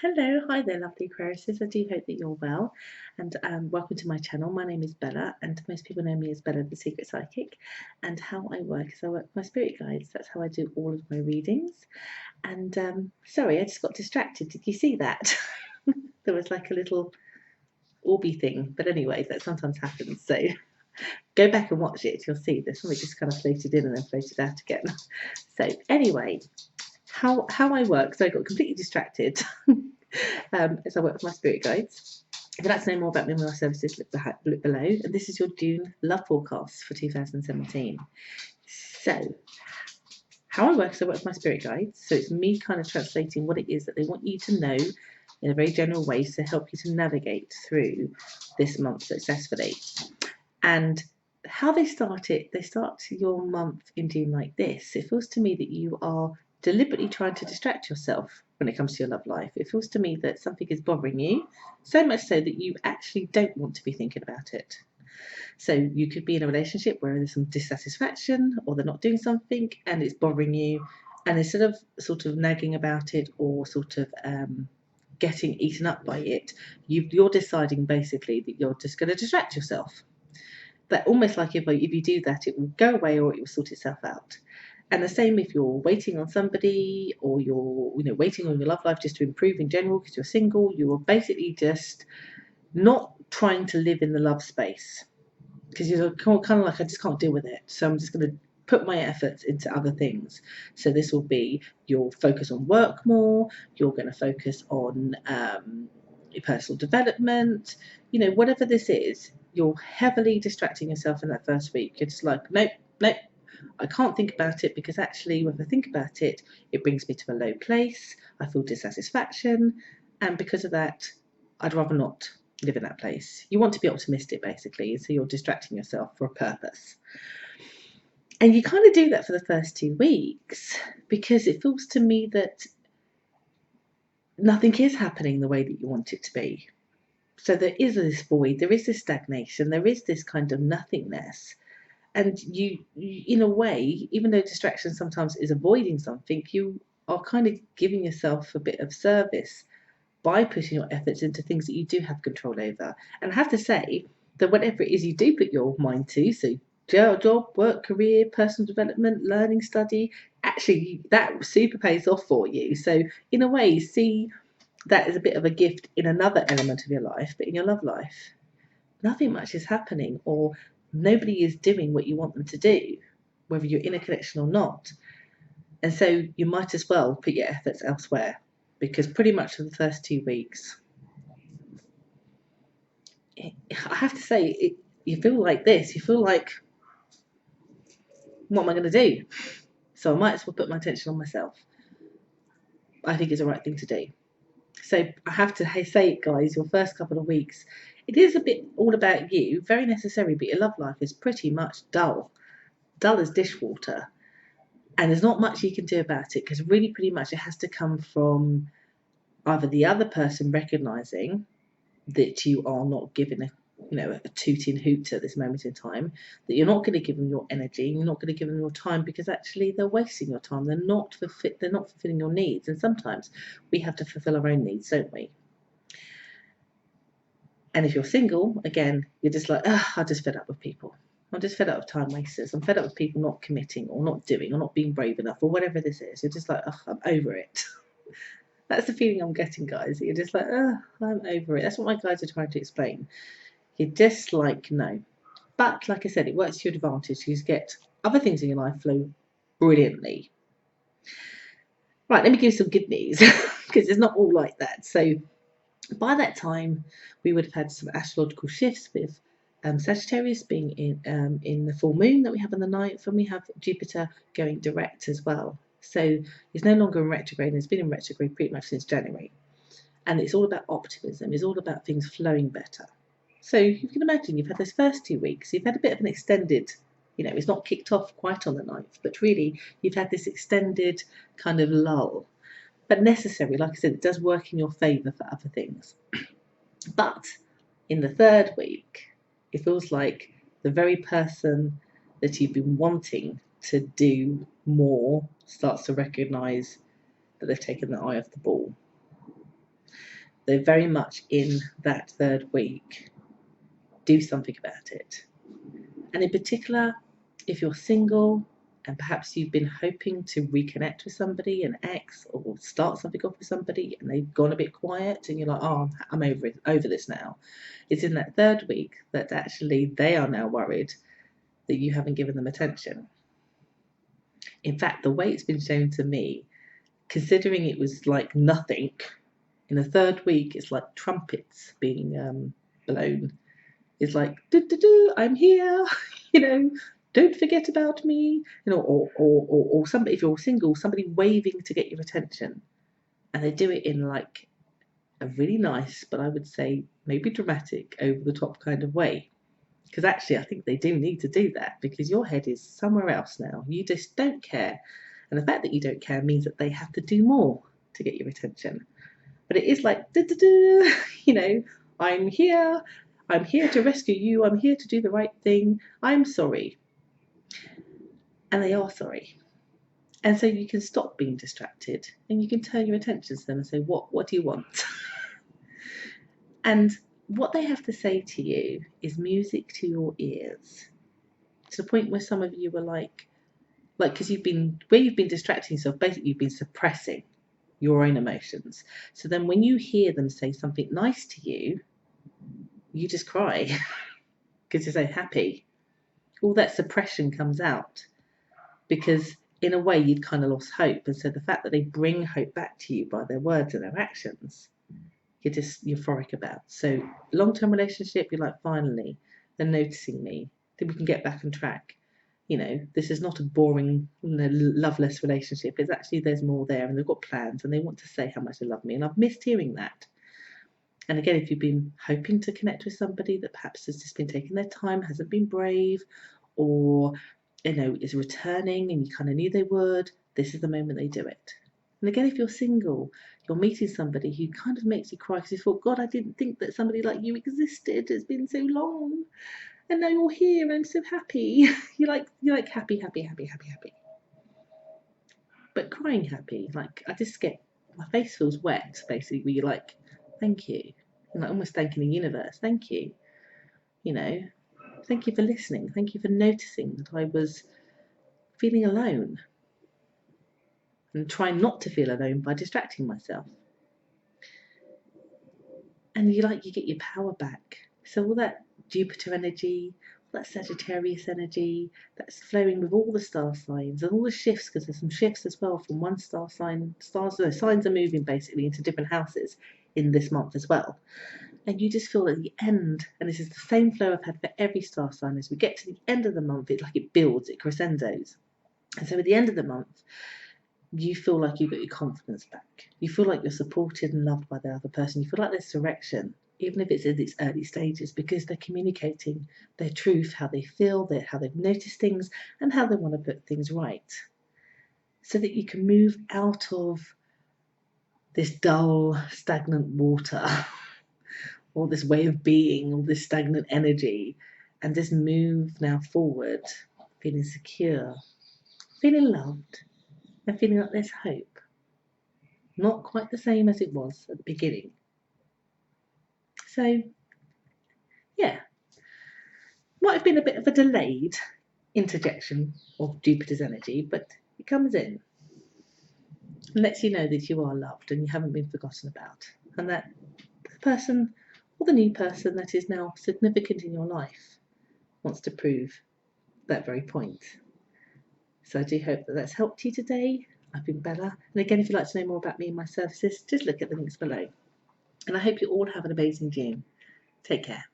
Hello, hi there, lovely Aquariuses. I do hope that you're well, and welcome to my channel. My name is Bella, and most people know me as Bella, the Secret Psychic. And how I work is I work with my spirit guides. That's how I do all of my readings. And sorry, I just got distracted. Did you see that? There was like a little orby thing, but anyway, that sometimes happens. So go back and watch it. You'll see this one just kind of floated in and then floated out again. So anyway, how I work. So I got completely distracted. As I work with my spirit guides. If you'd like to know more about me and my services, look below. And this is your June love forecast for 2017. So, how I work is I work with my spirit guides. So it's me kind of translating what it is that they want you to know in a very general way to help you to navigate through this month successfully. And how they start your month in June like this. It feels to me that you are deliberately trying to distract yourself when it comes to your love life. It feels to me that something is bothering you, so much so that you actually don't want to be thinking about it. So you could be in a relationship where there's some dissatisfaction or they're not doing something and it's bothering you, and instead of sort of nagging about it or sort of getting eaten up by it, you're deciding basically that you're just going to distract yourself. But almost like if you do that, it will go away or it will sort itself out. And the same if you're waiting on somebody or you're waiting on your love life just to improve in general because you're single. You are basically just not trying to live in the love space because you're kind of like, I just can't deal with it. So I'm just going to put my efforts into other things. So this will be, you'll focus on work more. You're going to focus on your personal development. Whatever this is, you're heavily distracting yourself in that first week. You're just like, nope, I can't think about it because actually when I think about it, it brings me to a low place. I feel dissatisfaction. And because of that, I'd rather not live in that place. You want to be optimistic, basically. So you're distracting yourself for a purpose. And you kind of do that for the first 2 weeks because it feels to me that nothing is happening the way that you want it to be. So there is this void, there is this stagnation, there is this kind of nothingness. And you, in a way, even though distraction sometimes is avoiding something, you are kind of giving yourself a bit of service by putting your efforts into things that you do have control over. And I have to say that whatever it is you do put your mind to, so job, work, career, personal development, learning, study, actually that super pays off for you. So in a way, see that as a bit of a gift in another element of your life, but in your love life, nothing much is happening, or nobody is doing what you want them to do, whether you're in a connection or not. And so you might as well put your efforts elsewhere, because pretty much for the first 2 weeks, I have to say, you feel like this. You feel like, what am I going to do? So I might as well put my attention on myself. I think it's the right thing to do. So I have to say, guys, your first couple of weeks, it is a bit all about you, very necessary, but your love life is pretty much dull as dishwater. And there's not much you can do about it because really pretty much it has to come from either the other person recognizing that you are not giving a tooting hoot at this moment in time, that you're not going to give them your energy, you're not going to give them your time because actually they're wasting your time. They're not fulfilling your needs. And sometimes we have to fulfill our own needs, don't we? And if you're single, again, you're just like, I'm just fed up with people. I'm just fed up of time wasters. I'm fed up with people not committing or not doing or not being brave enough or whatever this is. You're just like, I'm over it. That's the feeling I'm getting, guys. You're just like, I'm over it. That's what my guides are trying to explain. You're just like, no. But like I said, it works to your advantage. You get other things in your life flow brilliantly. Right, let me give you some good news because it's not all like that. So by that time, we would have had some astrological shifts with Sagittarius being in the full moon that we have on the 9th, and we have Jupiter going direct as well. So it's no longer in retrograde, and it's been in retrograde pretty much since January. And it's all about optimism. It's all about things flowing better. So you can imagine you've had those first 2 weeks. You've had a bit of an extended, it's not kicked off quite on the 9th, but really you've had this extended kind of lull. But necessary, like I said, it does work in your favour for other things. But in the 3rd week, it feels like the very person that you've been wanting to do more starts to recognise that they've taken the eye off the ball. They're very much in that third week. Do something about it. And in particular, if you're single and perhaps you've been hoping to reconnect with somebody, an ex, or start something off with somebody, and they've gone a bit quiet, and you're like, oh, I'm over this now. It's in that third week that actually they are now worried that you haven't given them attention. In fact, the way it's been shown to me, considering it was like nothing, in the third week, it's like trumpets being blown. It's like, I'm here, don't forget about me, or somebody, if you're single, somebody waving to get your attention. And they do it in like a really nice, but I would say maybe dramatic, over the top kind of way. Because actually, I think they do need to do that, because your head is somewhere else now. You just don't care. And the fact that you don't care means that they have to do more to get your attention. But it is like, I'm here. I'm here to rescue you. I'm here to do the right thing. I'm sorry. And they are sorry. And so you can stop being distracted and you can turn your attention to them and say, what do you want? And what they have to say to you is music to your ears. To the point where some of you were like, because you've been distracting yourself, basically you've been suppressing your own emotions. So then when you hear them say something nice to you, you just cry because you're so happy. All that suppression comes out because in a way you'd kind of lost hope. And so the fact that they bring hope back to you by their words and their actions, you're just euphoric about. So long-term relationship, you're like, finally, they're noticing me. Then we can get back on track. This is not a boring, loveless relationship. It's actually, there's more there, and they've got plans, and they want to say how much they love me. And I've missed hearing that. And again, if you've been hoping to connect with somebody that perhaps has just been taking their time, hasn't been brave, or is returning and you kind of knew they would, this is the moment they do it. And again, if you're single, you're meeting somebody who kind of makes you cry because you thought, God, I didn't think that somebody like you existed. It's been so long. And now you're here and I'm so happy. You're like happy. But crying happy. Like, I just get, my face feels wet, basically, where you're like, thank you. And like almost thanking the universe. Thank you. Thank you for listening. Thank you for noticing that I was feeling alone. And trying not to feel alone by distracting myself. And you get your power back. So all that Jupiter energy, all that Sagittarius energy, that's flowing with all the star signs and all the shifts, because there's some shifts as well from one star sign. Signs are moving basically into different houses in this month as well. And you just feel at the end, and this is the same flow I've had for every star sign, as we get to the end of the month, it builds, it crescendos. And so at the end of the month, you feel like you've got your confidence back. You feel like you're supported and loved by the other person. You feel like there's direction, even if it's in its early stages, because they're communicating their truth, how they feel, how they've noticed things, and how they want to put things right. So that you can move out of this dull, stagnant water, or this way of being, or this stagnant energy, and just move now forward, feeling secure, feeling loved, and feeling like there's hope. Not quite the same as it was at the beginning. So, yeah, might have been a bit of a delayed interjection of Jupiter's energy, but it comes in and lets you know that you are loved and you haven't been forgotten about, and that the person or the new person that is now significant in your life wants to prove that very point. So I do hope that that's helped you today. I've been Bella. And again, if you'd like to know more about me and my services, just look at the links below. And I hope you all have an amazing June. Take care.